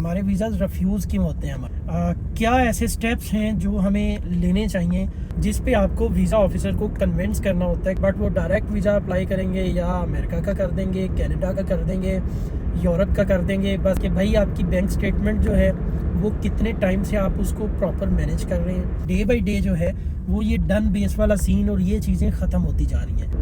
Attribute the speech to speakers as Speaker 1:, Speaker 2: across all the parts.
Speaker 1: हमारे visas refuse क्यों होते हैं क्या ऐसे स्टेप्स हैं जो हमें लेने चाहिए जिस पे आपको वीज़ा ऑफिसर को कन्विंस करना होता है, बट वो डायरेक्ट वीज़ा अप्लाई करेंगे या अमेरिका का कर देंगे, कनाडा का कर देंगे, यूरोप का कर देंगे, बस कि भाई आपकी बैंक स्टेटमेंट जो है वो कितने टाइम से आप उसको प्रॉपर मैनेज कर रहे हैं। डे बाई डे जो है वो ये डन बेस वाला सीन और ये चीज़ें ख़त्म होती जा रही हैं।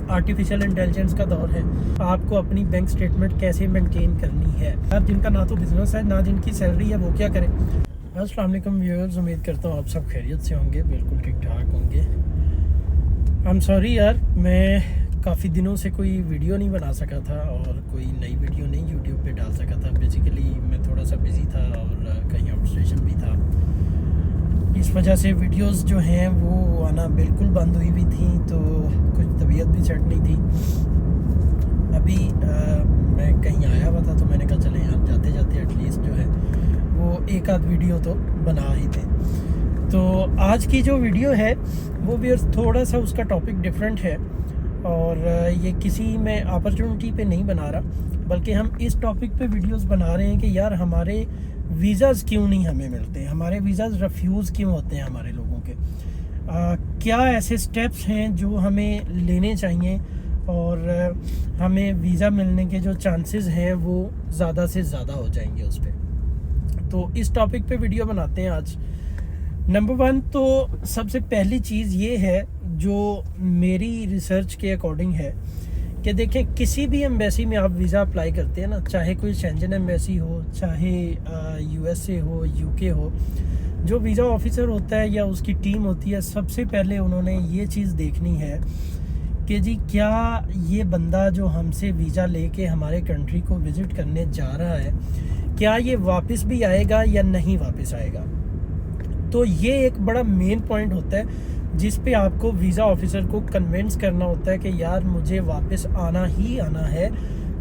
Speaker 1: आर्टिफिशियल इंटेलिजेंस का दौर है, आपको अपनी बैंक स्टेटमेंट कैसे मेंटेन करनी है। अब जिनका ना तो बिजनेस है ना जिनकी सैलरी है वो क्या करें। अस्सलाम वालेकुम व्यूअर्स, उम्मीद करता हूँ आप सब खैरियत से होंगे, बिल्कुल ठीक ठाक होंगे। आई एम सॉरी यार, मैं काफ़ी दिनों से कोई वीडियो नहीं बना सका था और कोई नई वीडियो नहीं यूट्यूब पे डाल सका था। बेसिकली मैं थोड़ा सा बिज़ी था और कहीं आउट स्टेशन भी था, इस वजह से वीडियोस जो हैं वो आना बिल्कुल बंद हुई भी थी, तो कुछ तबीयत भी सेट नहीं थी। अभी मैं कहीं आया हुआ था तो मैंने कहा चले यहाँ जाते जाते एटलीस्ट जो है वो एक आध वीडियो तो बना ही थे। तो आज की जो वीडियो है वो भी थोड़ा सा उसका टॉपिक डिफरेंट है और ये किसी मैं अपॉर्चुनिटी पे नहीं बना रहा, बल्कि हम इस टॉपिक पे वीडियोस बना रहे हैं कि यार हमारे वीज़ाज़ क्यों नहीं हमें मिलते, हमारे वीज़ाज़ रिफ्यूज़ क्यों होते हैं हमारे लोगों के। क्या ऐसे स्टेप्स हैं जो हमें लेने चाहिए और हमें वीज़ा मिलने के जो चांसेस हैं वो ज़्यादा से ज़्यादा हो जाएंगे उस पर। तो इस टॉपिक पे वीडियो बनाते हैं आज। नंबर 1 तो सबसे पहली चीज़ ये है जो मेरी रिसर्च के अकॉर्डिंग है कि देखें, किसी भी एम्बेसी में आप वीज़ा अप्लाई करते हैं ना, चाहे कोई शेंजन एम्बेसी हो, चाहे यूएसए हो, यूके हो, जो वीज़ा ऑफिसर होता है या उसकी टीम होती है, सबसे पहले उन्होंने ये चीज़ देखनी है कि जी क्या ये बंदा जो हमसे वीज़ा लेके हमारे कंट्री को विज़िट करने जा रहा है, क्या ये वापस भी आएगा या नहीं वापस आएगा। तो ये एक बड़ा मेन पॉइंट होता है जिस पे आपको वीज़ा ऑफिसर को कन्विंस करना होता है कि यार मुझे वापस आना ही आना है,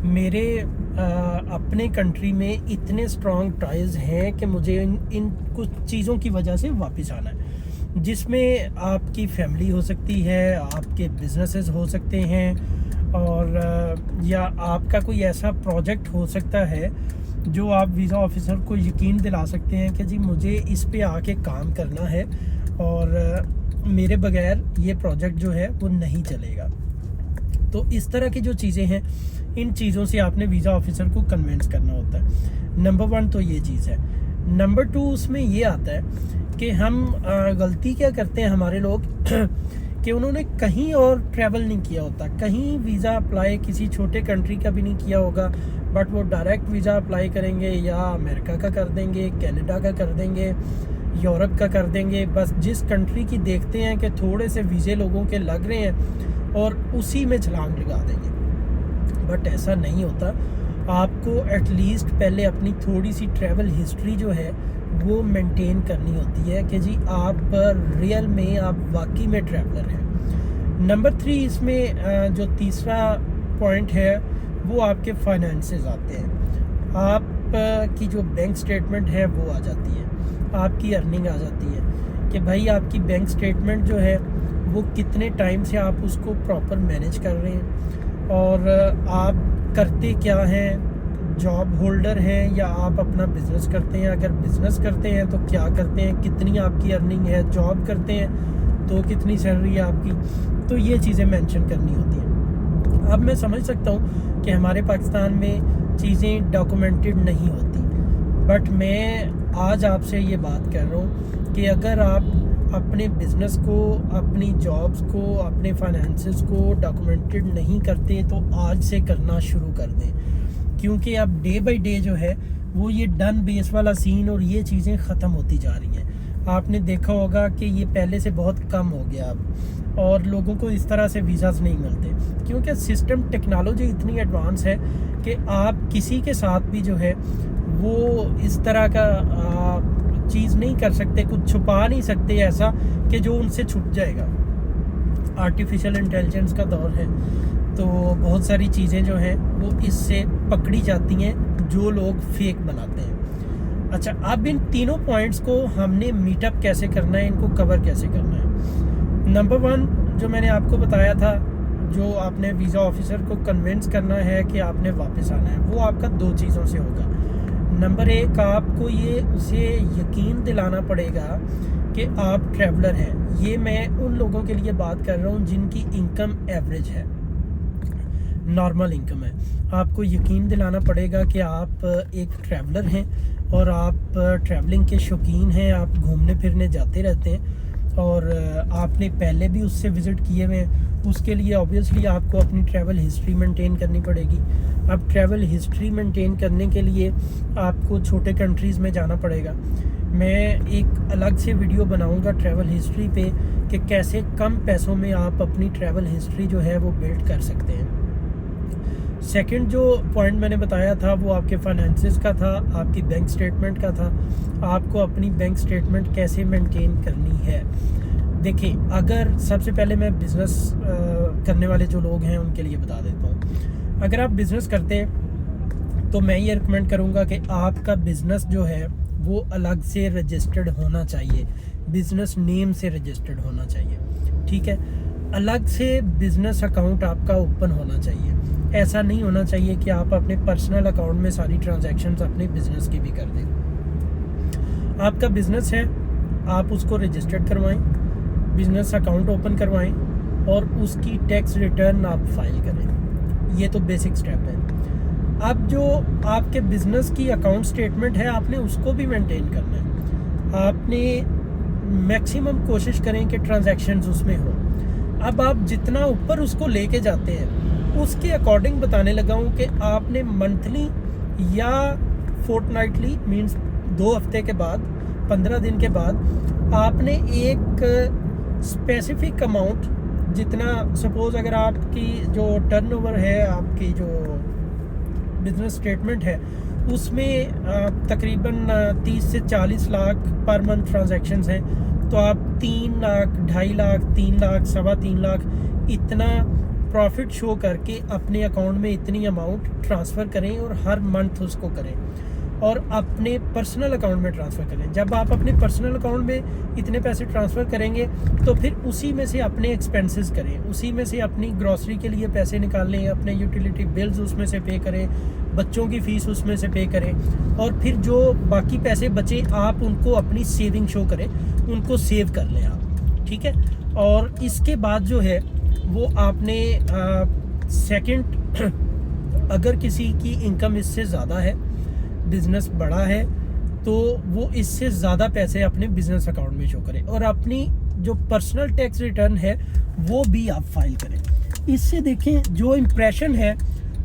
Speaker 1: मेरे अपने कंट्री में इतने स्ट्रॉन्ग टाइज हैं कि मुझे इन कुछ चीज़ों की वजह से वापस आना है, जिसमें आपकी फैमिली हो सकती है, आपके बिजनेसेस हो सकते हैं और या आपका कोई ऐसा प्रोजेक्ट हो सकता है जो आप वीज़ा ऑफिसर को यकीन दिला सकते हैं कि जी मुझे इस पे आके काम करना है और मेरे बगैर ये प्रोजेक्ट जो है वो नहीं चलेगा। तो इस तरह की जो चीज़ें हैं, इन चीज़ों से आपने वीज़ा ऑफिसर को कन्विंस करना होता है। नंबर 1 तो ये चीज़ है। नंबर 2 उसमें ये आता है कि हम गलती क्या करते हैं हमारे लोग कि उन्होंने कहीं और ट्रैवल नहीं किया होता, कहीं वीज़ा अप्लाई किसी छोटे कंट्री का भी नहीं किया होगा, बट वो डायरेक्ट वीज़ा अप्लाई करेंगे या अमेरिका का कर देंगे, कनाडा का कर देंगे, यूरोप का कर देंगे। बस जिस कंट्री की देखते हैं कि थोड़े से वीज़े लोगों के लग रहे हैं और उसी में छलांग लगा देंगे, बट ऐसा नहीं होता। आपको एटलीस्ट पहले अपनी थोड़ी सी ट्रैवल हिस्ट्री जो है वो मेंटेन करनी होती है कि जी आप रियल में आप वाकई में ट्रैवलर हैं। नंबर 3 इसमें जो तीसरा पॉइंट है वो आपके फाइनेंसेस आते हैं। आप की जो बैंक स्टेटमेंट है वो आ जाती है, आपकी अर्निंग आ जाती है कि भाई आपकी बैंक स्टेटमेंट जो है वो कितने टाइम से आप उसको प्रॉपर मैनेज कर रहे हैं और आप करते क्या हैं, जॉब होल्डर हैं या आप अपना बिज़नेस करते हैं। अगर बिज़नेस करते हैं तो क्या करते हैं, कितनी आपकी अर्निंग है, जॉब करते हैं तो कितनी सैलरी है आपकी। तो ये चीज़ें मेंशन करनी होती हैं। अब मैं समझ सकता हूँ कि हमारे पाकिस्तान में चीज़ें डॉक्यूमेंटेड नहीं होती, बट मैं आज आपसे ये बात कर रहा हूँ कि अगर आप अपने बिज़नेस को, अपनी जॉब्स को, अपने फाइनेंसेस को डॉक्यूमेंटेड नहीं करते तो आज से करना शुरू कर दें, क्योंकि अब डे बाई डे जो है वो ये डन बेस वाला सीन और ये चीज़ें ख़त्म होती जा रही हैं। आपने देखा होगा कि ये पहले से बहुत कम हो गया अब, और लोगों को इस तरह से वीज़ाज़ नहीं मिलते क्योंकि सिस्टम टेक्नोलॉजी इतनी एडवांस है कि आप किसी के साथ भी जो है वो इस तरह का चीज़ नहीं कर सकते, कुछ छुपा नहीं सकते ऐसा कि जो उनसे छुप जाएगा। आर्टिफिशियल इंटेलिजेंस का दौर है, तो बहुत सारी चीज़ें जो हैं वो इससे पकड़ी जाती हैं जो लोग फेक बनाते हैं। अच्छा, अब इन तीनों पॉइंट्स को हमने मीटअप कैसे करना है, इनको कवर कैसे करना है। नंबर 1 जो मैंने आपको बताया था, जो आपने वीज़ा ऑफिसर को कन्विंस करना है कि आपने वापस आना है, वो आपका 2 चीज़ों से होगा। नंबर एक, आपको ये उसे यकीन दिलाना पड़ेगा कि आप ट्रैवलर हैं। ये मैं उन लोगों के लिए बात कर रहा हूँ जिनकी इनकम एवरेज है, नॉर्मल इनकम है। आपको यकीन दिलाना पड़ेगा कि आप एक ट्रैवलर हैं और आप ट्रैवलिंग के शौकीन हैं, आप घूमने फिरने जाते रहते हैं और आपने पहले भी उससे विज़िट किए हुए हैं। उसके लिए ऑब्वियसली आपको अपनी ट्रैवल हिस्ट्री मेंटेन करनी पड़ेगी। अब ट्रैवल हिस्ट्री मेंटेन करने के लिए आपको छोटे कंट्रीज़ में जाना पड़ेगा। मैं एक अलग से वीडियो बनाऊंगा ट्रैवल हिस्ट्री पे कि कैसे कम पैसों में आप अपनी ट्रैवल हिस्ट्री जो है वो बिल्ड कर सकते हैं। सेकंड जो पॉइंट मैंने बताया था वो आपके फाइनेंसेस का था, आपकी बैंक स्टेटमेंट का था। आपको अपनी बैंक स्टेटमेंट कैसे मेंटेन करनी है। देखिए, अगर सबसे पहले मैं बिज़नेस करने वाले जो लोग हैं उनके लिए बता देता हूँ। अगर आप बिज़नेस करते हैं तो मैं ये रिकमेंड करूँगा कि आपका बिज़नेस जो है वो अलग से रजिस्टर्ड होना चाहिए, बिज़नेस नेम से रजिस्टर्ड होना चाहिए, ठीक है। अलग से बिज़नेस अकाउंट आपका ओपन होना चाहिए। ऐसा नहीं होना चाहिए कि आप अपने पर्सनल अकाउंट में सारी ट्रांजैक्शंस अपने बिज़नेस की भी कर दें। आपका बिज़नेस है, आप उसको रजिस्टर्ड करवाएं, बिज़नेस अकाउंट ओपन करवाएं और उसकी टैक्स रिटर्न आप फाइल करें। ये तो बेसिक स्टेप है। अब जो आपके बिज़नेस की अकाउंट स्टेटमेंट है, आपने उसको भी मेंटेन करना है। आपने मैक्सिमम कोशिश करें कि ट्रांजैक्शंस उसमें हो। अब आप जितना ऊपर उसको लेके जाते हैं उसके अकॉर्डिंग बताने लगा हूँ कि आपने मंथली या फोर्टनाइटली मीन्स 2 हफ्ते के बाद, 15 दिन के बाद आपने एक स्पेसिफिक अमाउंट, जितना सपोज़ अगर आपकी जो टर्नओवर है, आपकी जो बिजनेस स्टेटमेंट है उसमें तकरीबन 30 से 40 लाख पर मंथ ट्रांजैक्शंस हैं, तो आप 3 लाख, 2.5 लाख, 3 लाख, 3.25 लाख इतना प्रॉफिट शो करके अपने अकाउंट में इतनी अमाउंट ट्रांसफ़र करें और हर मंथ उसको करें और अपने पर्सनल अकाउंट में ट्रांसफ़र करें। जब आप अपने पर्सनल अकाउंट में इतने पैसे ट्रांसफ़र करेंगे तो फिर उसी में से अपने एक्सपेंसेस करें, उसी में से अपनी ग्रॉसरी के लिए पैसे निकाल लें, अपने यूटिलिटी बिल्स उसमें से पे करें, बच्चों की फ़ीस उसमें से पे करें और फिर जो बाकी पैसे बचे आप उनको अपनी सेविंग शो करें, उनको सेव कर लें आप, ठीक है। और इसके बाद जो है वो आपने सेकंड, अगर किसी की इनकम इससे ज़्यादा है, बिज़नेस बड़ा है, तो वो इससे ज़्यादा पैसे अपने बिज़नेस अकाउंट में शो करें और अपनी जो पर्सनल टैक्स रिटर्न है वो भी आप फाइल करें। इससे देखें जो इम्प्रेशन है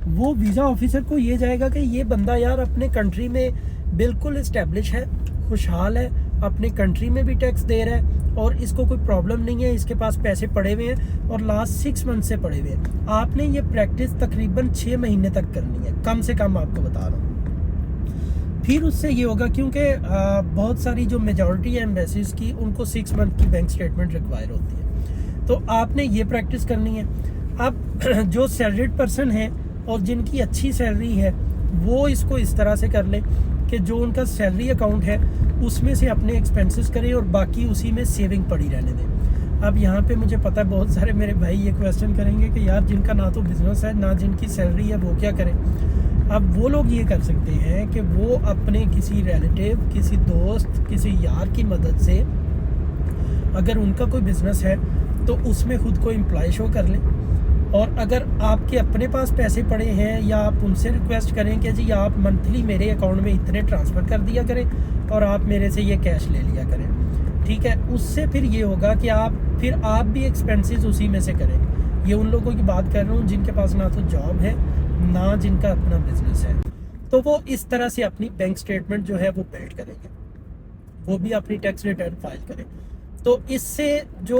Speaker 1: वो वीज़ा ऑफिसर को ये जाएगा कि ये बंदा यार अपने कंट्री में बिल्कुल इस्टेब्लिश है, खुशहाल है, अपने कंट्री में भी टैक्स दे रहा है और इसको कोई प्रॉब्लम नहीं है, इसके पास पैसे पड़े हुए हैं और लास्ट 6 मंथ से पड़े हुए हैं। आपने ये प्रैक्टिस तकरीबन 6 महीने तक करनी है, कम से कम आपको बता रहा हूँ। फिर उससे ये होगा, क्योंकि बहुत सारी जो मेजॉरिटी है एम्बेसीज की, उनको 6 मंथ की बैंक स्टेटमेंट रिक्वायर होती है, तो आपने ये प्रैक्टिस करनी है। अब जो सैलरीड पर्सन है और जिनकी अच्छी सैलरी है वो इसको इस तरह से कर लें कि जो उनका सैलरी अकाउंट है उसमें से अपने एक्सपेंसेस करें और बाकी उसी में सेविंग पड़ी रहने दें। अब यहाँ पे मुझे पता है बहुत सारे मेरे भाई ये क्वेश्चन करेंगे कि यार जिनका ना तो बिज़नेस है ना जिनकी सैलरी है वो क्या करें। अब वो लोग ये कर सकते हैं कि वो अपने किसी रिलेटिव, किसी दोस्त, किसी यार की मदद से, अगर उनका कोई बिज़नेस है तो उसमें ख़ुद को एम्प्लॉय शो कर लें और अगर आपके अपने पास पैसे पड़े हैं या आप उनसे रिक्वेस्ट करें कि जी आप मंथली मेरे अकाउंट में इतने ट्रांसफ़र कर दिया करें और आप मेरे से ये कैश ले लिया करें, ठीक है। उससे फिर ये होगा कि आप भी एक्सपेंसेस उसी में से करें। ये उन लोगों की बात कर रहा हूँ जिनके पास ना तो जॉब है ना जिनका अपना बिजनेस है, तो वो इस तरह से अपनी बैंक स्टेटमेंट जो है वो बिल्ड करेंगे, वो भी अपनी टैक्स रिटर्न फाइल करें। तो इससे जो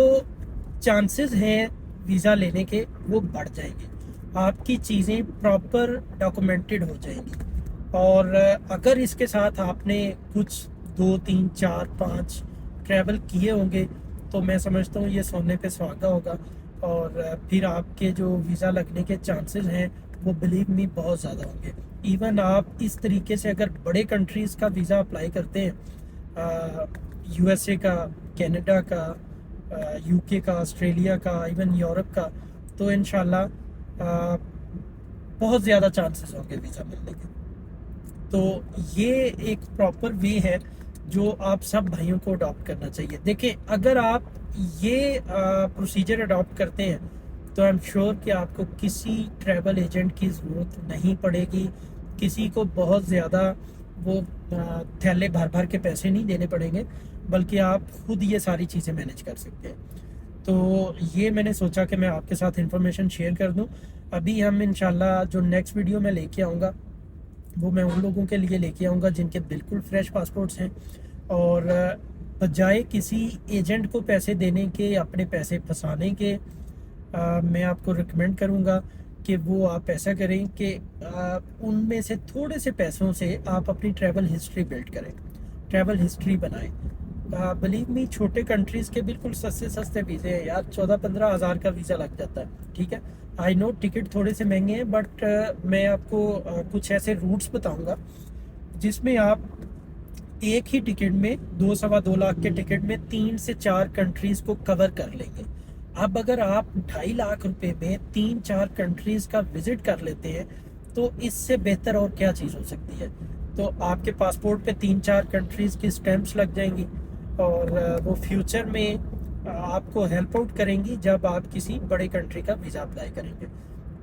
Speaker 1: चांसेस हैं वीज़ा लेने के वो बढ़ जाएंगे, आपकी चीज़ें प्रॉपर डॉक्यूमेंटेड हो जाएंगी। और अगर इसके साथ आपने कुछ 2, 3, 4, 5 ट्रैवल किए होंगे तो मैं समझता हूँ ये सोने पे सुहागा होगा और फिर आपके जो वीज़ा लगने के चांसेस हैं वो बिलीव मी बहुत ज़्यादा होंगे। इवन आप इस तरीके से अगर बड़े कंट्रीज़ का वीज़ा अप्लाई करते हैं, USA का, कनाडा का, UK का, ऑस्ट्रेलिया का, इवन यूरोप का, तो इंशाल्लाह बहुत ज़्यादा चांसेस होंगे वीज़ा मिलने के। तो ये एक प्रॉपर वे है जो आप सब भाइयों को अडॉप्ट करना चाहिए। देखिए, अगर आप ये प्रोसीजर अडॉप्ट करते हैं तो आई एम श्योर कि आपको किसी ट्रैवल एजेंट की ज़रूरत नहीं पड़ेगी, किसी को बहुत ज़्यादा वो थैले भर भर के पैसे नहीं देने पड़ेंगे, बल्कि आप खुद ये सारी चीज़ें मैनेज कर सकते हैं। तो ये मैंने सोचा कि मैं आपके साथ इन्फॉर्मेशन शेयर कर दूं। अभी हम इंशाल्लाह जो नेक्स्ट वीडियो में लेके आऊँगा वो मैं उन लोगों के लिए लेके आऊँगा जिनके बिल्कुल फ्रेश पासपोर्ट्स हैं, और बजाय किसी एजेंट को पैसे देने के, अपने पैसे फंसाने के, मैं आपको रिकमेंड करूँगा कि वो आप ऐसा करें कि उनमें से थोड़े से पैसों से आप अपनी ट्रैवल हिस्ट्री बिल्ड करें, ट्रैवल हिस्ट्री बनाएं। बिलीव मी, छोटे कंट्रीज़ के बिल्कुल सस्ते सस्ते वीज़े हैं यार, 14-15 हज़ार का वीज़ा लग जाता है। ठीक है, आई नो टिकट थोड़े से महंगे हैं, बट मैं आपको कुछ ऐसे रूट्स बताऊंगा जिसमें आप एक ही टिकट में 2-2.25 लाख के टिकट में 3 से 4 कंट्रीज़ को कवर कर लेंगे। अब अगर आप 2.5 लाख रुपए में 3-4 कंट्रीज़ का विजिट कर लेते हैं तो इससे बेहतर और क्या चीज़ हो सकती है। तो आपके पासपोर्ट पे 3-4 कंट्रीज़ की स्टैंप्स लग जाएंगी, और वो फ्यूचर में आपको हेल्प आउट करेंगी जब आप किसी बड़े कंट्री का वीज़ा अप्लाई करेंगे।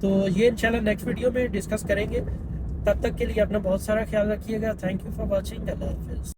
Speaker 1: तो ये इंशाल्लाह नेक्स्ट वीडियो में डिस्कस करेंगे। तब तक के लिए अपना बहुत सारा ख्याल रखिएगा। Thank you for watching. अल्लाह हाफिज़।